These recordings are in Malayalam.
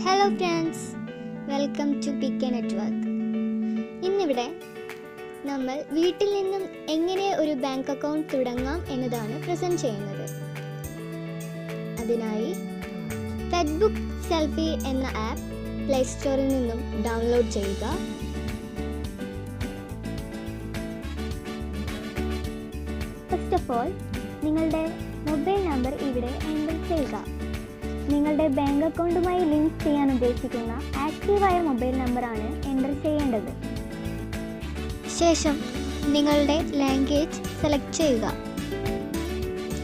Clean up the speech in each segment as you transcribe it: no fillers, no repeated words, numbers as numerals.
Hello friends, welcome to pick network. ഇന്നിവിടെ നമ്മൾ വീട്ടിൽ നിന്നും എങ്ങനെ ഒരു ബാങ്ക് അക്കൗണ്ട് തുടങ്ങാം എന്നതാണ് പ്രസന്റ് ചെയ്യുന്നത്. അതിനായി ഫെഡ്ബുക്ക് സെൽഫി എന്ന ആപ്പ് പ്ലേ സ്റ്റോറിൽ നിന്നും ഡൗൺലോഡ് ചെയ്യുക. ഫസ്റ്റ് ഓഫ് ഓൾ നിങ്ങളുടെ മൊബൈൽ നമ്പർ ഇവിടെ എൻ്റർ ചെയ്യുക. നിങ്ങളുടെ ബാങ്ക് അക്കൗണ്ടുമായി ലിങ്ക് ചെയ്യാൻ ഉദ്ദേശിക്കുന്ന ആക്റ്റീവായ മൊബൈൽ നമ്പറാണ് എൻ്റർ ചെയ്യേണ്ടത്. ശേഷം നിങ്ങളുടെ ലാംഗ്വേജ് സെലക്ട് ചെയ്യുക.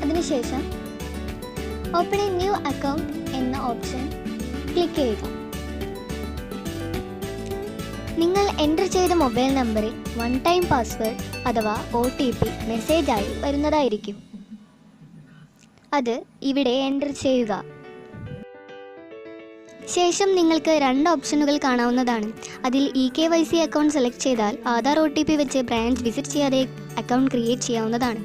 അതിനുശേഷം ഓപ്പൺ എ ന്യൂ അക്കൗണ്ട് എന്ന ഓപ്ഷൻ ക്ലിക്ക് ചെയ്യുക. നിങ്ങൾ എൻ്റർ ചെയ്ത മൊബൈൽ നമ്പറിൽ വൺ ടൈം പാസ്വേഡ് അഥവാ OTP മെസ്സേജായി വരുന്നതായിരിക്കും. അത് ഇവിടെ എൻ്റർ ചെയ്യുക. ശേഷം നിങ്ങൾക്ക് രണ്ട് ഓപ്ഷനുകൾ കാണാവുന്നതാണ്. അതിൽ eKYC അക്കൗണ്ട് സെലക്ട് ചെയ്താൽ ആധാർ OTP വെച്ച് ബ്രാഞ്ച് വിസിറ്റ് ചെയ്യാതെ അക്കൗണ്ട് ക്രിയേറ്റ് ചെയ്യാവുന്നതാണ്.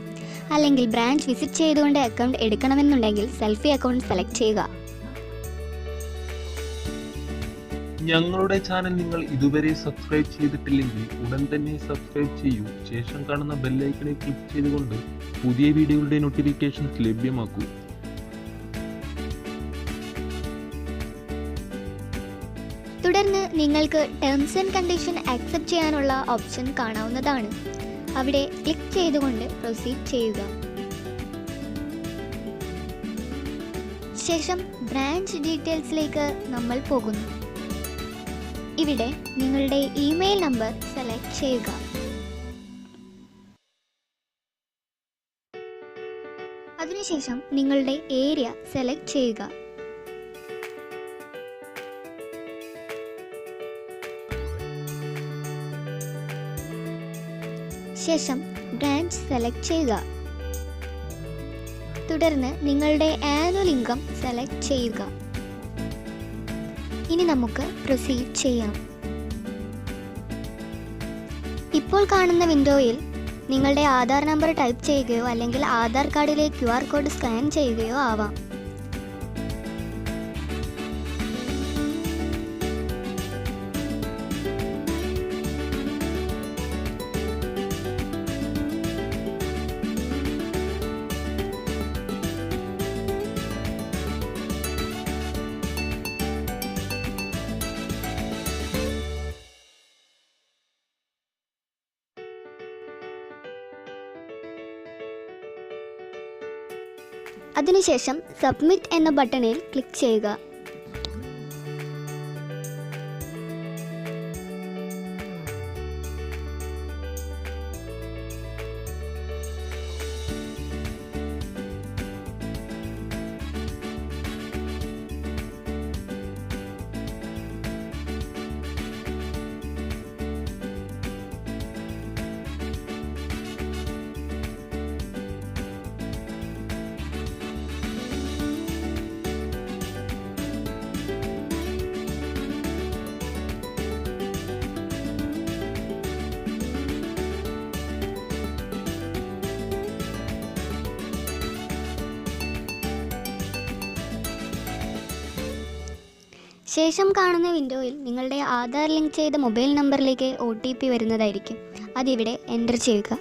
അല്ലെങ്കിൽ ബ്രാഞ്ച് വിസിറ്റ് ചെയ്തുകൊണ്ട് അക്കൗണ്ട് എടുക്കണമെന്നുണ്ടെങ്കിൽ സെൽഫി അക്കൗണ്ട് സെലക്ട് ചെയ്യുക. ഞങ്ങളുടെ ചാനൽ നിങ്ങൾ ഇതുവരെ സബ്സ്ക്രൈബ് ചെയ്തിട്ടില്ലെങ്കിൽ ഉടൻ തന്നെ സബ്സ്ക്രൈബ് ചെയ്യൂ. ശേഷം കാണുന്ന ബെല്ലൈക്കണിൽ ക്ലിക്ക് ചെയ്തുകൊണ്ട് പുതിയ വീഡിയോകളുടെ നോട്ടിഫിക്കേഷൻസ് ലഭ്യമാക്കൂ. തുടർന്ന് നിങ്ങൾക്ക് ടേംസ് ആൻഡ് കണ്ടീഷൻ ആക്സെപ്റ്റ് ചെയ്യാനുള്ള ഓപ്ഷൻ കാണാവുന്നതാണ്. അവിടെ ക്ലിക്ക് ചെയ്തുകൊണ്ട് പ്രൊസീഡ് ചെയ്യുക. ശേഷം ബ്രാഞ്ച് ഡീറ്റെയിൽസിലേക്ക് നമ്മൾ പോകുന്നു. ഇവിടെ നിങ്ങളുടെ ഇമെയിൽ നമ്പർ സെലക്ട് ചെയ്യുക. അതിനുശേഷം നിങ്ങളുടെ ഏരിയ സെലക്ട് ചെയ്യുക. ശേഷം ബ്രാഞ്ച് സെലക്ട് ചെയ്യുക. തുടർന്ന് നിങ്ങളുടെ ആനുവൽ ഇൻകം സെലക്ട് ചെയ്യുക. ഇനി നമുക്ക് പ്രൊസീഡ് ചെയ്യാം. ഇപ്പോൾ കാണുന്ന വിൻഡോയിൽ നിങ്ങളുടെ ആധാർ നമ്പർ ടൈപ്പ് ചെയ്യുകയോ അല്ലെങ്കിൽ ആധാർ കാർഡിലെ QR കോഡ് സ്കാൻ ചെയ്യുകയോ ആവാം. അതിനുശേഷം സബ്മിറ്റ് എന്ന ബട്ടണിൽ ക്ലിക്ക് ചെയ്യുക. ശേഷം കാണുന്ന വിൻഡോയിൽ നിങ്ങളുടെ ആധാർ ലിങ്ക് ചെയ്ത മൊബൈൽ നമ്പറിലേക്ക് OTP വരുന്നതായിരിക്കും. അതിവിടെ എൻ്റർ ചെയ്യുക.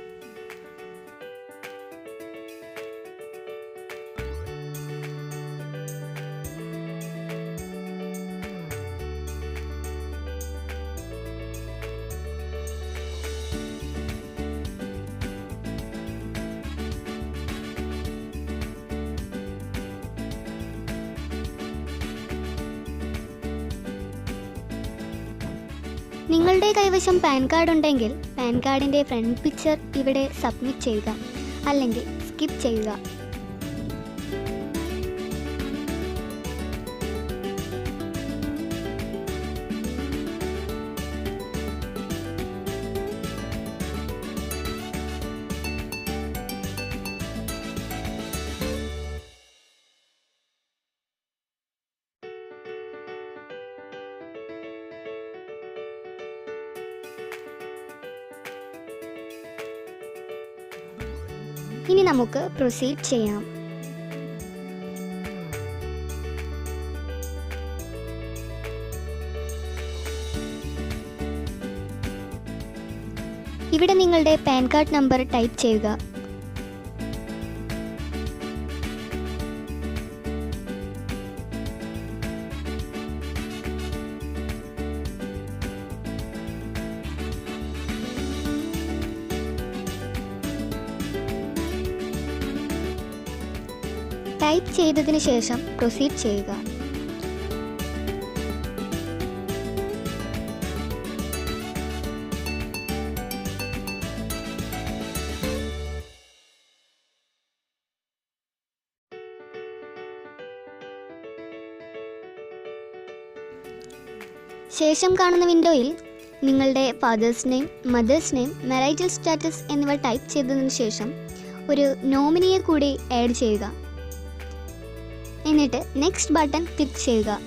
നിങ്ങളുടെ കൈവശം പാൻ കാർഡ് ഉണ്ടെങ്കിൽ പാൻ കാർഡിൻ്റെ ഫ്രണ്ട് പിക്ചർ ഇവിടെ സബ്മിറ്റ് ചെയ്യുക, അല്ലെങ്കിൽ സ്കിപ്പ് ചെയ്യുക. ഇനി നമുക്ക് പ്രൊസീഡ് ചെയ്യാം. ഇവിടെ നിങ്ങളുടെ പാൻ കാർഡ് നമ്പർ ടൈപ്പ് ചെയ്യുക. ടൈപ്പ് ചെയ്തതിന് ശേഷം പ്രൊസീഡ് ചെയ്യുക. ശേഷം കാണുന്ന വിൻഡോയിൽ നിങ്ങളുടെ fathers name, mothers name, marital status എന്നിവ ടൈപ്പ് ചെയ്തതിന് ശേഷം ഒരു നോമിനിയെ കൂടി ആഡ് ചെയ്യുക. എന്നിട്ട് നെക്സ്റ്റ് ബട്ടൺ ക്ലിക്ക് ചെയ്യുക.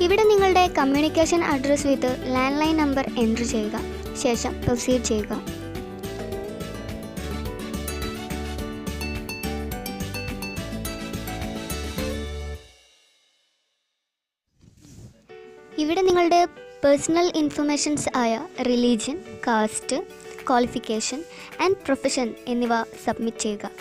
ഇവിടെ നിങ്ങളുടെ communication address with land line number enter ചെയ്യുക. ശേഷം പ്രൊസീഡ് ചെയ്യുക. ഇവിടെ നിങ്ങളുടെ പേഴ്സണൽ ഇൻഫർമേഷൻസ് ആയ religion, caste, qualification and profession എന്നിവ സബ്മിറ്റ് ചെയ്യുക.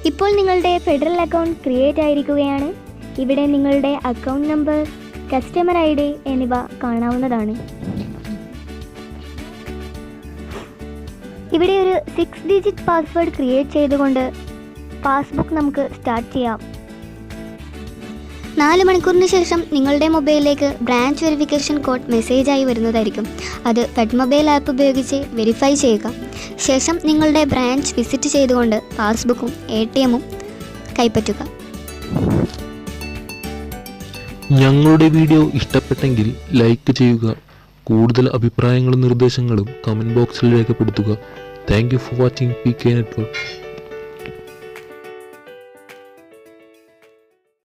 ഇപ്പോൾ നിങ്ങളുടെ ഫെഡറൽ അക്കൗണ്ട് ക്രിയേറ്റ് ആയിരിക്കുകയാണ്. ഇവിടെ നിങ്ങളുടെ അക്കൗണ്ട് നമ്പർ, കസ്റ്റമർ ID എന്നിവ കാണാവുന്നതാണ്. ഇവിടെ ഒരു 6 ഡിജിറ്റ് പാസ്വേഡ് ക്രിയേറ്റ് ചെയ്തുകൊണ്ട് പാസ്ബുക്ക് നമുക്ക് സ്റ്റാർട്ട് ചെയ്യാം. 4 മണിക്കൂറിന് ശേഷം നിങ്ങളുടെ മൊബൈലിലേക്ക് ബ്രാഞ്ച് വെരിഫിക്കേഷൻ കോഡ് മെസ്സേജായി വരുന്നതായിരിക്കും. അത് ഫെഡ് മൊബൈൽ ആപ്പ് ഉപയോഗിച്ച് വെരിഫൈ ചെയ്യുക. ശേഷം നിങ്ങളുടെ ബ്രാഞ്ച് വിസിറ്റ് ചെയ്തുകൊണ്ട് പാസ്ബുക്കും ATMഉം കൈപ്പറ്റുക. ഞങ്ങളുടെ വീഡിയോ ഇഷ്ടപ്പെട്ടെങ്കിൽ ലൈക്ക് ചെയ്യുക. കൂടുതൽ അഭിപ്രായങ്ങളും നിർദ്ദേശങ്ങളും കമൻറ്റ് ബോക്സിൽ രേഖപ്പെടുത്തുക. Thank you for watching PK network.